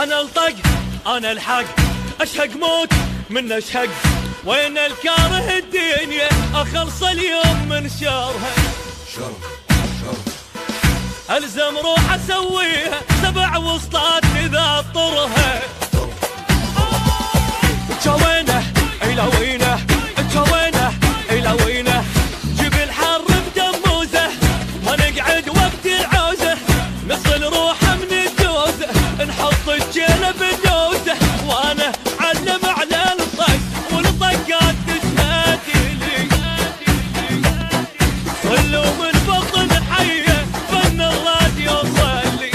انا الطق انا الحق، اشهق موت من اشهق، وين الكاره الدنيا اخلص اليوم من شرها. الزم روح اسويها 7 وسطات اذا طرها. جوينه الى وينه، جوينه الى وينه، جيب الحر بدموزه، ما نقعد وقت العوزه، نصل روحه من الجوزه، نحط الجيله بالنوزه، وانا علم على الطق والطقات تشهد لي. صلوا من بطن حيه فن الراديو صلي.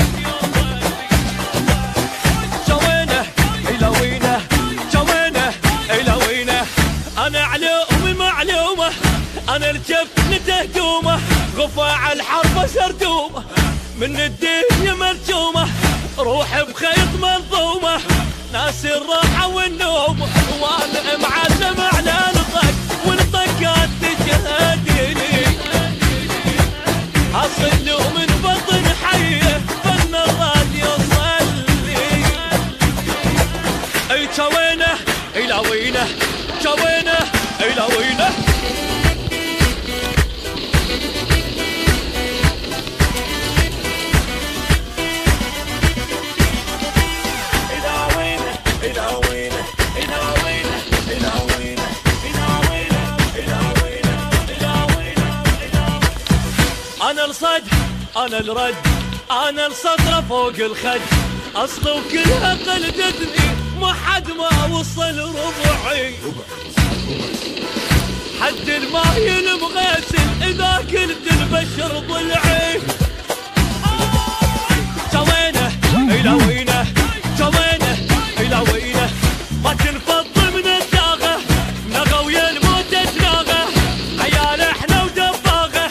جوينه الى وينه، جوينه الى وينه، انا علومي معلومه، انا الجفن تهدومه، غفاع الحرب سردومه، من الدنيا مرجومه، روح بخيط منظومه، ناس الراحه والنوم، وانا معلم على الطق والطقات تجهدني. اصلوا من بطن حيه فن الراديو صلي. جوينه الى وينه، جوينه الى وينه. انا الصد انا الرد، انا السطره فوق الخد، اصل وكلها قلدتني، ما حد ما وصل ربعي. حد الماي المغسل اذا كنت البشر ضلعي. جوينه الى وينه، جوينه الى وينه، ما تنفض من الداغه، نغى ويا الموت تناغه، عيال احنا ودباغه،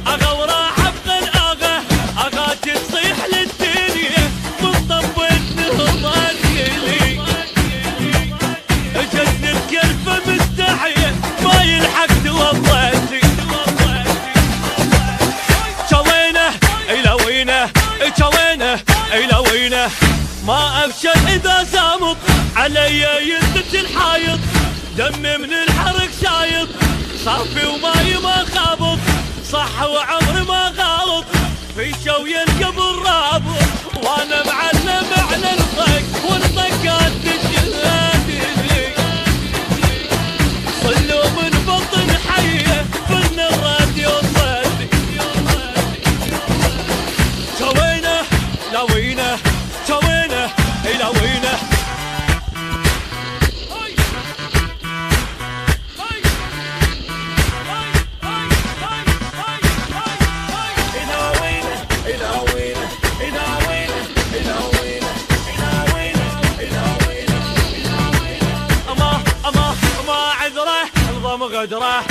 اغا وراحه بقلقاغه، اغا تصيح للدنيا من طبت نهضت لي. اجتني الكلفه مستحيه ما يلحق توضتي. جوينه الى وينه، جوينه الى وينه، ما ابشر اذا سامط علي يلتج الحايط، دمي من الحرق شايط، صافي وماي ما خابط، صح وعمري ما غلط، في شوي القبر رابط، وانا معلم على الطق والطقات تجهدني. صلوا من بطن حيه فن الراديو صلي. جوينه لا وينه، جوينه الى وينه. غدره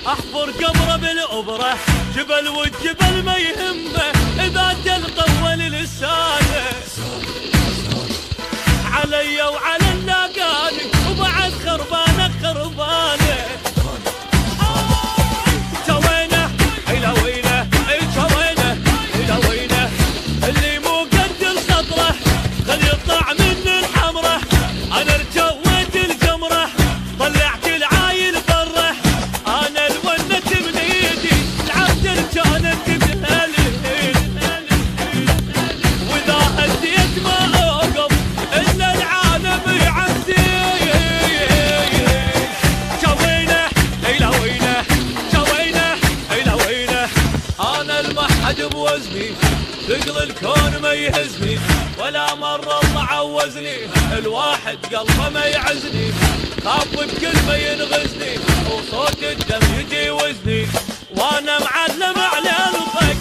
احفر قبره بالابره، جبل والجبل ما يهمه اذا تلقى اول لسانه، علي وعلى اللاقاني وبعد خربانه خربانه. جوينه الى وينه، جوينه الى وينه، اللي مو قد صدره خل يطلع من الحمره، انا رجويت الجمره طلعت العايل بره، انا الونت من ايدي العبد كانت تتهلل، واذا هديت ما اوقف الا العالم يعدي. جوينه الى وينه، جوينه الى وينه، انا المحد بوزني ثقل الكون ما يهزني، ولا مرة الله عوزني، الواحد قلبه ما يعزني، خاف بكلمة ينغزني، وصوت الدم يجي وزني، وانا معلم على الخير.